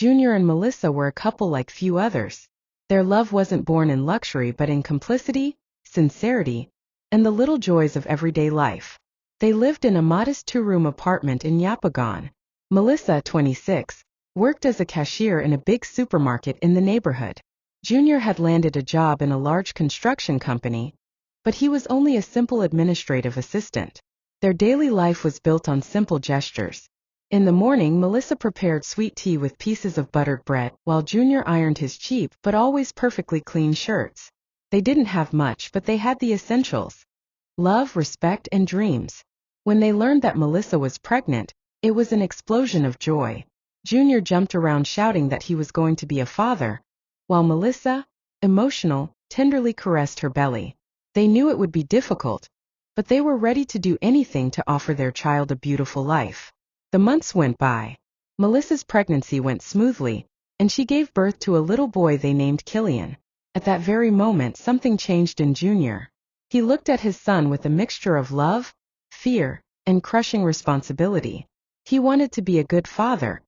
Junior and Melissa were a couple like few others. Their love wasn't born in luxury but in simplicity, sincerity, and the little joys of everyday life. They lived in a modest two-room apartment in Yapagan. Melissa, 26, worked as a cashier in a big supermarket in the neighborhood. Junior had landed a job in a large construction company, but he was only a simple administrative assistant. Their daily life was built on simple gestures. In the morning, Melissa prepared sweet tea with pieces of buttered bread, while Junior ironed his cheap but always perfectly clean shirts. They didn't have much, but they had the essentials: love, respect, and dreams. When they learned that Melissa was pregnant, it was an explosion of joy. Junior jumped around shouting that he was going to be a father, while Melissa, emotional, tenderly caressed her belly. They knew it would be difficult, but they were ready to do anything to offer their child a beautiful life. The months went by. Melissa's pregnancy went smoothly, and she gave birth to a little boy they named Killian. At that very moment, something changed in Junior. He looked at his son with a mixture of love, fear, and crushing responsibility. He wanted to be a good father,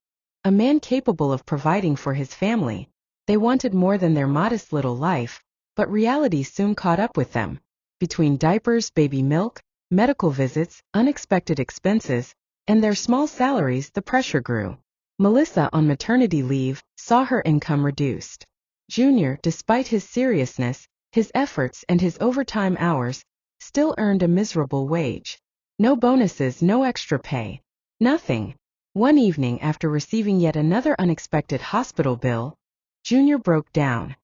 a man capable of providing for his family. They wanted more than their modest little life, but reality soon caught up with them. Between diapers, baby milk, medical visits, unexpected expenses, and their small salaries, the pressure grew. Melissa, on maternity leave, saw her income reduced. Junior, despite his seriousness, his efforts, and his overtime hours, still earned a miserable wage. No bonuses, no extra pay. Nothing. One evening, after receiving yet another unexpected hospital bill, Junior broke down.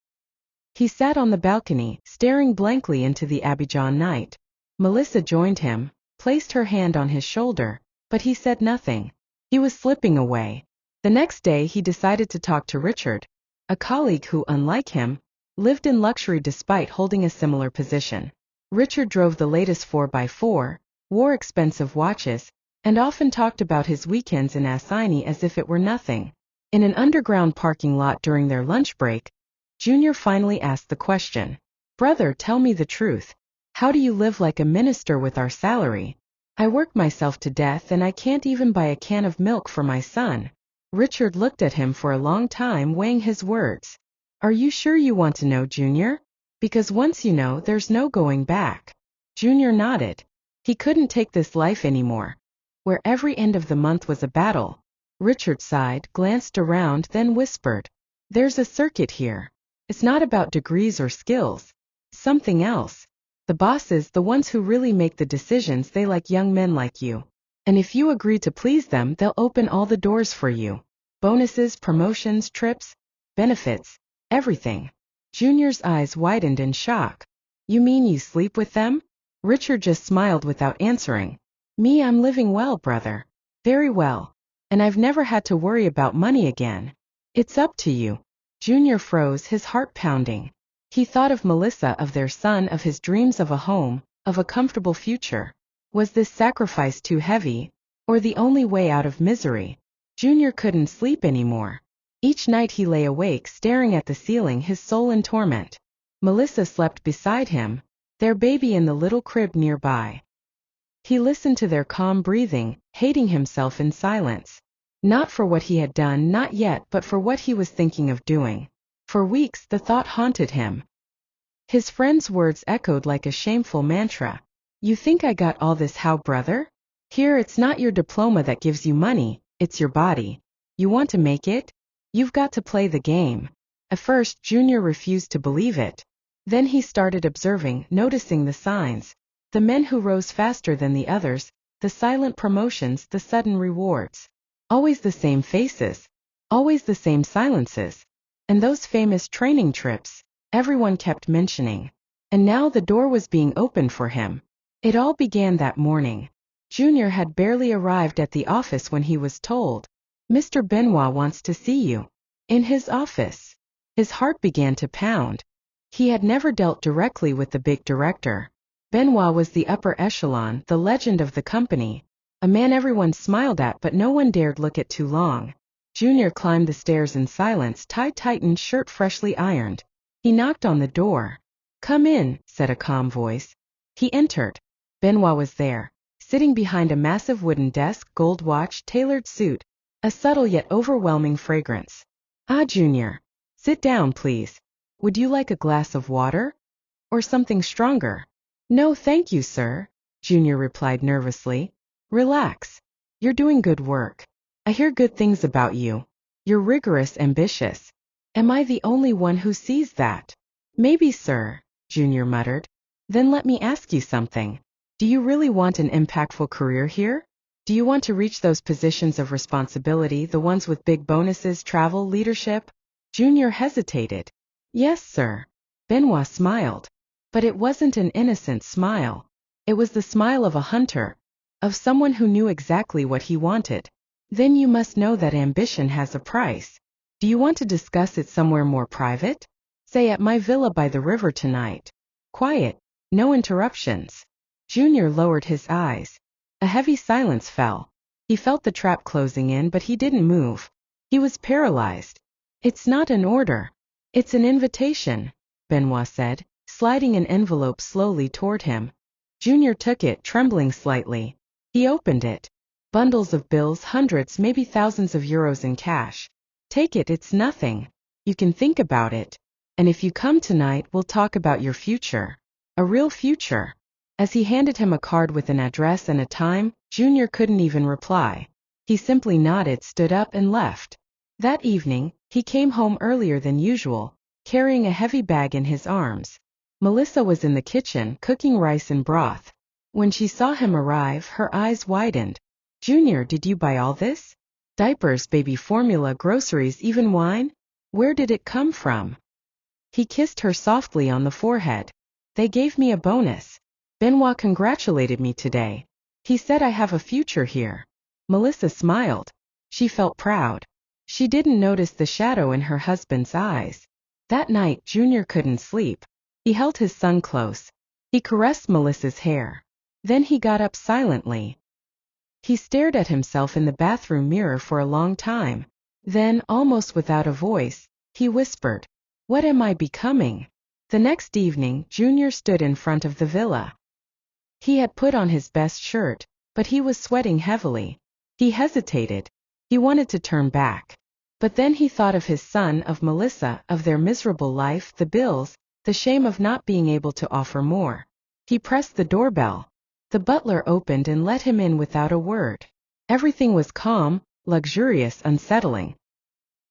He sat on the balcony, staring blankly into the Abidjan night. Melissa joined him, placed her hand on his shoulder, but he said nothing. He was slipping away. The next day he decided to talk to Richard, a colleague who, unlike him, lived in luxury despite holding a similar position. Richard drove the latest 4x4, wore expensive watches, and often talked about his weekends in Assigny as if it were nothing. In an underground parking lot during their lunch break, Junior finally asked the question, "Brother, tell me the truth. How do you live like a minister with our salary? I work myself to death and I can't even buy a can of milk for my son." Richard looked at him for a long time, weighing his words. "Are you sure you want to know, Junior? Because once you know, there's no going back." Junior nodded. He couldn't take this life anymore, where every end of the month was a battle. Richard sighed, glanced around, then whispered, "There's a circuit here. It's not about degrees or skills. Something else. The bosses, the ones who really make the decisions, they like young men like you. And if you agree to please them, they'll open all the doors for you. Bonuses, promotions, trips, benefits, everything." Junior's eyes widened in shock. "You mean you sleep with them?" Richard just smiled without answering. "Me, I'm living well, brother. Very well. And I've never had to worry about money again. It's up to you." Junior froze, his heart pounding. He thought of Melissa, of their son, of his dreams of a home, of a comfortable future. Was this sacrifice too heavy, or the only way out of misery? Junior couldn't sleep anymore. Each night he lay awake, staring at the ceiling, his soul in torment. Melissa slept beside him, their baby in the little crib nearby. He listened to their calm breathing, hating himself in silence. Not for what he had done, not yet, but for what he was thinking of doing. For weeks the thought haunted him. His friend's words echoed like a shameful mantra. "You think I got all this how, brother? Here, it's not your diploma that gives you money, it's your body. You want to make it? You've got to play the game." At first, Junior refused to believe it. Then he started observing, noticing the signs. The men who rose faster than the others, the silent promotions, the sudden rewards. Always the same faces. Always the same silences. And those famous training trips, everyone kept mentioning. And now the door was being opened for him. It all began that morning. Junior had barely arrived at the office when he was told, "Mr. Benoit wants to see you." In his office. His heart began to pound. He had never dealt directly with the big director. Benoit was the upper echelon, the legend of the company, a man everyone smiled at but no one dared look at too long. Junior climbed the stairs in silence, tie tightened, shirt freshly ironed. He knocked on the door. "Come in," said a calm voice. He entered. Benoit was there, sitting behind a massive wooden desk, gold watch, tailored suit, a subtle yet overwhelming fragrance. Ah, Junior. Sit down, please. Would you like a glass of water? Or something stronger? No, thank you, sir, Junior replied nervously. Relax. You're doing good work. I hear good things about you. You're rigorous, ambitious. Am I the only one who sees that? Maybe, sir, Junior muttered. Then let me ask you something. Do you really want an impactful career here? Do you want to reach those positions of responsibility, the ones with big bonuses, travel, leadership? Junior hesitated. Yes, sir. Benoit smiled. But it wasn't an innocent smile. It was the smile of a hunter, of someone who knew exactly what he wanted. Then you must know that ambition has a price. Do you want to discuss it somewhere more private? Say at my villa by the river tonight. Quiet. No interruptions. Junior lowered his eyes. A heavy silence fell. He felt the trap closing in, but he didn't move. He was paralyzed. It's not an order. It's an invitation, Benoit said, sliding an envelope slowly toward him. Junior took it, trembling slightly. He opened it. Bundles of bills, hundreds, maybe thousands of euros in cash. Take it, it's nothing. You can think about it. And if you come tonight, we'll talk about your future. A real future. As he handed him a card with an address and a time, Junior couldn't even reply. He simply nodded, stood up, and left. That evening, he came home earlier than usual, carrying a heavy bag in his arms. Melissa was in the kitchen, cooking rice and broth. When she saw him arrive, her eyes widened. Junior, did you buy all this? Diapers, baby formula, groceries, even wine? Where did it come from? He kissed her softly on the forehead. They gave me a bonus. Benoit congratulated me today. He said I have a future here. Melissa smiled. She felt proud. She didn't notice the shadow in her husband's eyes. That night, Junior couldn't sleep. He held his son close. He caressed Melissa's hair. Then he got up silently. He stared at himself in the bathroom mirror for a long time. Then, almost without a voice, he whispered, "What am I becoming?" The next evening, Junior stood in front of the villa. He had put on his best shirt, but he was sweating heavily. He hesitated. He wanted to turn back. But then he thought of his son, of Melissa, of their miserable life, the bills, the shame of not being able to offer more. He pressed the doorbell. The butler opened and let him in without a word. Everything was calm, luxurious, unsettling.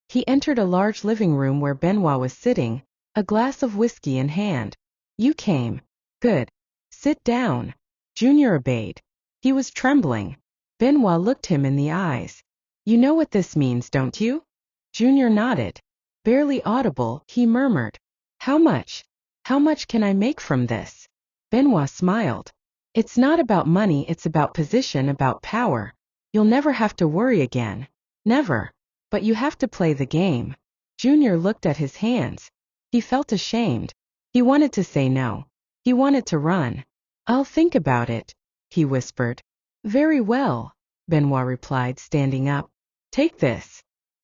He entered a large living room where Benoit was sitting, a glass of whiskey in hand. You came. Good. Sit down. Junior obeyed. He was trembling. Benoit looked him in the eyes. You know what this means, don't you? Junior nodded. Barely audible, he murmured. How much? How much can I make from this? Benoit smiled. It's not about money, it's about position, about power. You'll never have to worry again. Never. But you have to play the game. Junior looked at his hands. He felt ashamed. He wanted to say no. He wanted to run. I'll think about it, he whispered. Very well, Benoit replied, standing up. Take this.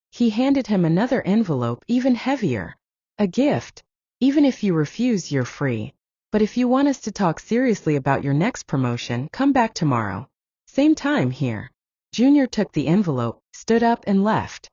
He handed him another envelope, even heavier. A gift. Even if you refuse, you're free. But if you want us to talk seriously about your next promotion, come back tomorrow. Same time here. Junior took the envelope, stood up, and left.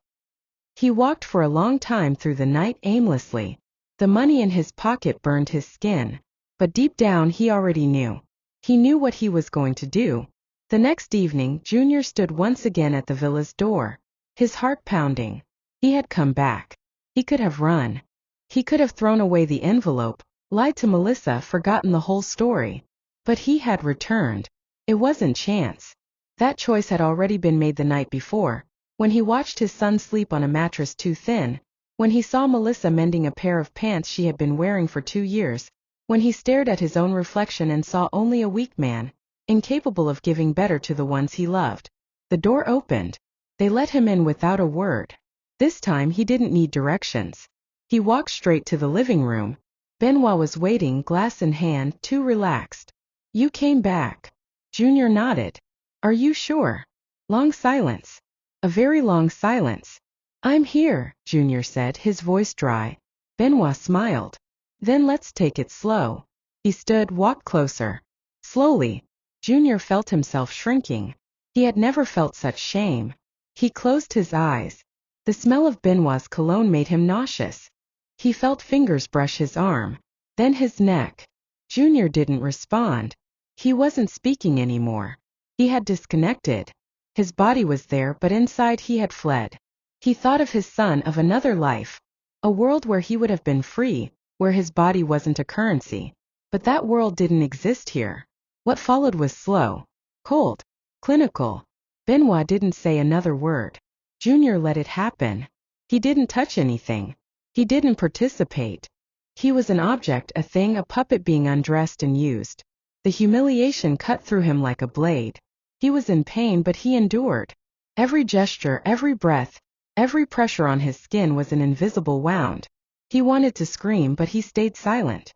He walked for a long time through the night aimlessly. The money in his pocket burned his skin. But deep down he already knew. He knew what he was going to do. The next evening, Junior stood once again at the villa's door, his heart pounding. He had come back. He could have run. He could have thrown away the envelope, lied to Melissa, forgotten the whole story. But he had returned. It wasn't chance. That choice had already been made the night before, when he watched his son sleep on a mattress too thin, when he saw Melissa mending a pair of pants she had been wearing for 2 years, when he stared at his own reflection and saw only a weak man, incapable of giving better to the ones he loved. The door opened. They let him in without a word. This time he didn't need directions. He walked straight to the living room. Benoit was waiting, glass in hand, too relaxed. You came back. Junior nodded. Are you sure? Long silence. A very long silence. I'm here, Junior said, his voice dry. Benoit smiled. Then let's take it slow. He stood, walked closer. Slowly. Junior felt himself shrinking. He had never felt such shame. He closed his eyes. The smell of Benoit's cologne made him nauseous. He felt fingers brush his arm, then his neck. Junior didn't respond. He wasn't speaking anymore. He had disconnected. His body was there, but inside he had fled. He thought of his son, of another life, a world where he would have been free, where his body wasn't a currency. But that world didn't exist here. What followed was slow, cold, clinical. Benoit didn't say another word. Junior let it happen. He didn't touch anything. He didn't participate. He was an object, a thing, a puppet being undressed and used. The humiliation cut through him like a blade. He was in pain, but he endured. Every gesture, every breath, every pressure on his skin was an invisible wound. He wanted to scream, but he stayed silent.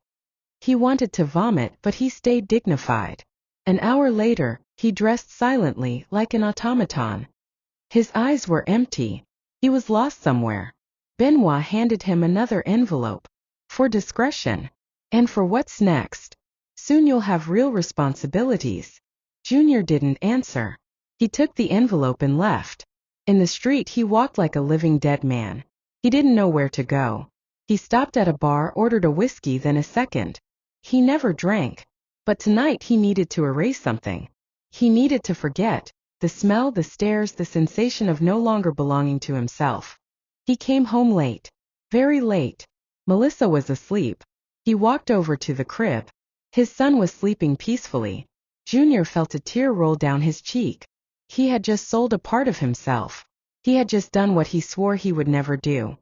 He wanted to vomit, but he stayed dignified. An hour later, he dressed silently, like an automaton. His eyes were empty. He was lost somewhere. Benoit handed him another envelope. For discretion. And for what's next? Soon you'll have real responsibilities. Junior didn't answer. He took the envelope and left. In the street he walked like a living dead man. He didn't know where to go. He stopped at a bar, ordered a whiskey, then a second. He never drank. But tonight he needed to erase something. He needed to forget. The smell, the stares, the sensation of no longer belonging to himself. He came home late. Very late. Melissa was asleep. He walked over to the crib. His son was sleeping peacefully. Junior felt a tear roll down his cheek. He had just sold a part of himself. He had just done what he swore he would never do.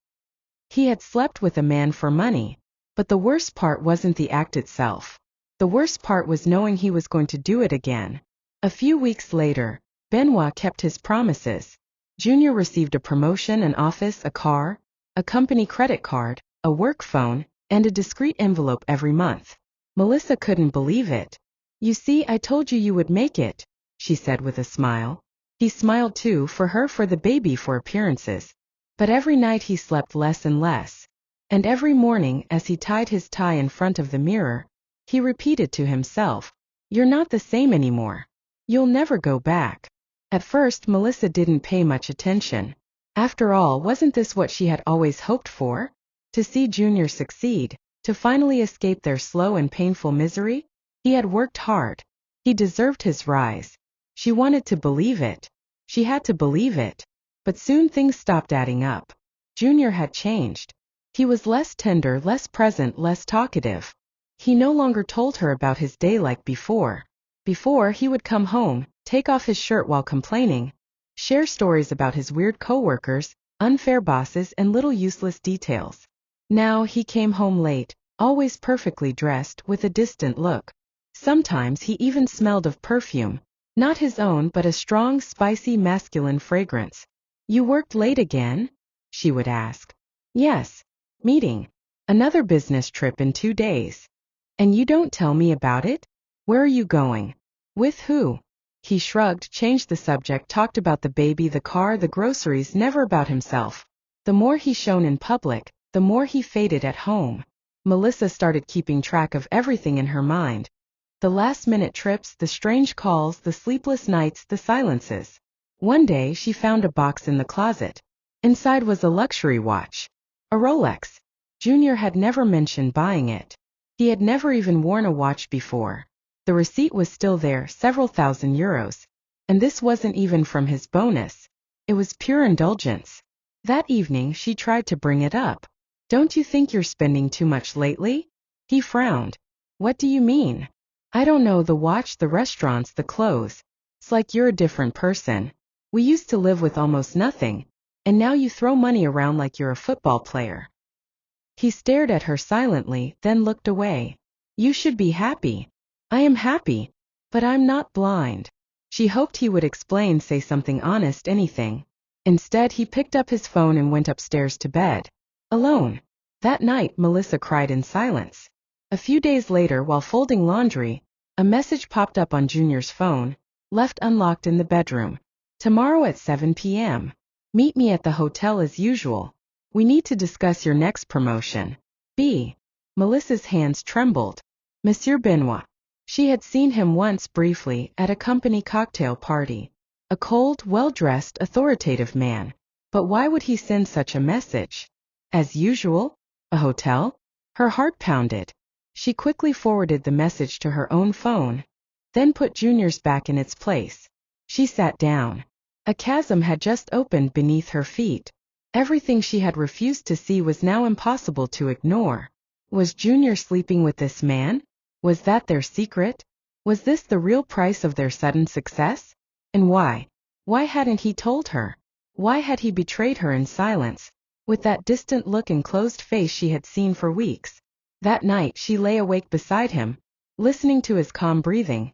He had slept with a man for money. But the worst part wasn't the act itself. The worst part was knowing he was going to do it again. A few weeks later, Benoit kept his promises. Junior received a promotion, an office, a car, a company credit card, a work phone, and a discreet envelope every month. Melissa couldn't believe it. "You see, I told you you would make it," she said with a smile. He smiled too, for her, for the baby, for appearances. But every night he slept less and less. And every morning, as he tied his tie in front of the mirror, he repeated to himself, "You're not the same anymore. You'll never go back." At first Melissa didn't pay much attention. After all, wasn't this what she had always hoped for? To see Junior succeed, to finally escape their slow and painful misery? He had worked hard. He deserved his rise. She wanted to believe it. She had to believe it. But soon things stopped adding up. Junior had changed. He was less tender, less present, less talkative. He no longer told her about his day like before. Before, he would come home, take off his shirt while complaining, share stories about his weird coworkers, unfair bosses, and little useless details. Now he came home late, always perfectly dressed, with a distant look. Sometimes he even smelled of perfume, not his own but a strong, spicy, masculine fragrance. "You worked late again?" she would ask. "Yes. Meeting. Another business trip in 2 days. And you don't tell me about it? Where are you going? With who?" He shrugged, changed the subject, talked about the baby, the car, the groceries, never about himself. The more he shone in public, the more he faded at home. Melissa started keeping track of everything in her mind. The last-minute trips, the strange calls, the sleepless nights, the silences. One day she found a box in the closet. Inside was a luxury watch. A Rolex. Junior had never mentioned buying it. He had never even worn a watch before. The receipt was still there, several thousand euros. And this wasn't even from his bonus. It was pure indulgence. That evening she tried to bring it up. "Don't you think you're spending too much lately?" He frowned. "What do you mean?" "I don't know, the watch, the restaurants, the clothes. It's like you're a different person. We used to live with almost nothing, and now you throw money around like you're a football player." He stared at her silently, then looked away. "You should be happy." "I am happy. But I'm not blind." She hoped he would explain, say something honest, anything. Instead, he picked up his phone and went upstairs to bed. Alone. That night, Melissa cried in silence. A few days later, while folding laundry, a message popped up on Junior's phone, left unlocked in the bedroom. "Tomorrow at 7 p.m. Meet me at the hotel as usual. We need to discuss your next promotion. B." Melissa's hands trembled. Monsieur Benoit. She had seen him once briefly at a company cocktail party. A cold, well-dressed, authoritative man. But why would he send such a message? As usual? A hotel? Her heart pounded. She quickly forwarded the message to her own phone, then put Junior's back in its place. She sat down. A chasm had just opened beneath her feet. Everything she had refused to see was now impossible to ignore. Was Junior sleeping with this man? Was that their secret? Was this the real price of their sudden success? And why? Why hadn't he told her? Why had he betrayed her in silence, with that distant look and closed face she had seen for weeks? That night she lay awake beside him, listening to his calm breathing,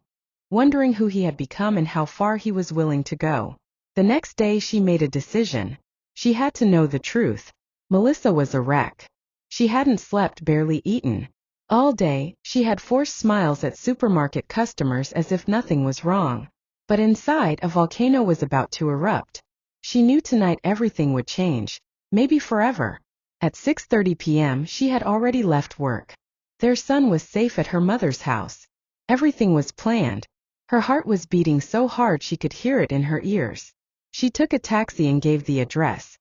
wondering who he had become and how far he was willing to go. The next day she made a decision. She had to know the truth. Melissa was a wreck. She hadn't slept, barely eaten. All day, she had forced smiles at supermarket customers as if nothing was wrong. But inside, a volcano was about to erupt. She knew tonight everything would change, maybe forever. At 6:30 p.m. she had already left work. Their son was safe at her mother's house. Everything was planned. Her heart was beating so hard she could hear it in her ears. She took a taxi and gave the address.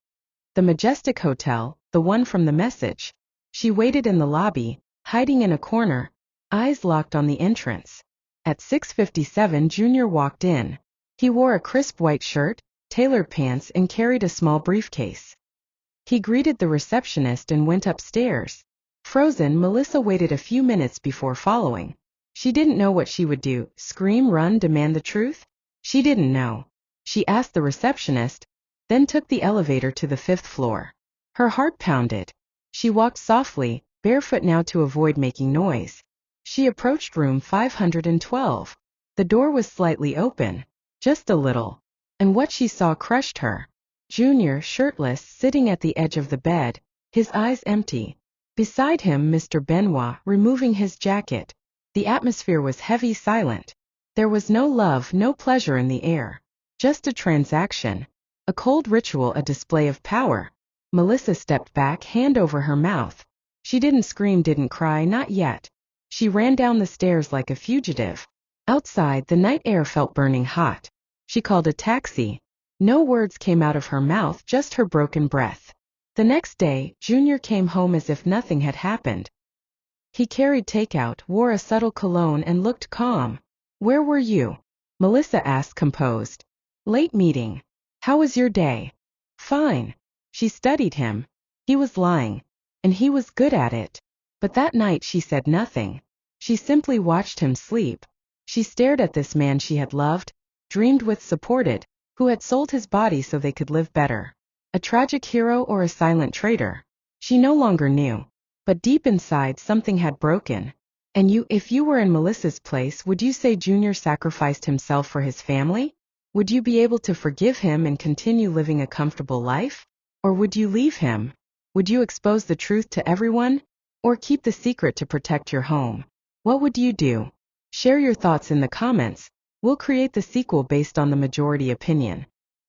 The Majestic Hotel, the one from the message. She waited in the lobby, hiding in a corner, eyes locked on the entrance. At 6:57 Junior walked in. He wore a crisp white shirt, tailored pants and carried a small briefcase. He greeted the receptionist and went upstairs. Frozen, Melissa waited a few minutes before following. She didn't know what she would do, scream, run, demand the truth? She didn't know. She asked the receptionist, then took the elevator to the 5th floor. Her heart pounded. She walked softly, barefoot now to avoid making noise. She approached room 512. The door was slightly open, just a little, and what she saw crushed her. Junior, shirtless, sitting at the edge of the bed, his eyes empty. Beside him Mr. Benoit, removing his jacket. The atmosphere was heavy, silent. There was no love, no pleasure in the air. Just a transaction. A cold ritual, a display of power. Melissa stepped back, hand over her mouth. She didn't scream, didn't cry, not yet. She ran down the stairs like a fugitive. Outside, the night air felt burning hot. She called a taxi. No words came out of her mouth, just her broken breath. The next day, Junior came home as if nothing had happened. He carried takeout, wore a subtle cologne and looked calm. "Where were you?" Melissa asked, composed. "Late meeting. How was your day?" "Fine." She studied him. He was lying. And he was good at it. But that night she said nothing. She simply watched him sleep. She stared at this man she had loved, dreamed with, supported, who had sold his body so they could live better. A tragic hero or a silent traitor? She no longer knew. But deep inside something had broken. And if you were in Melissa's place, would you say Junior sacrificed himself for his family? Would you be able to forgive him and continue living a comfortable life? Or would you leave him? Would you expose the truth to everyone? Or keep the secret to protect your home? What would you do? Share your thoughts in the comments. We'll create the sequel based on the majority opinion.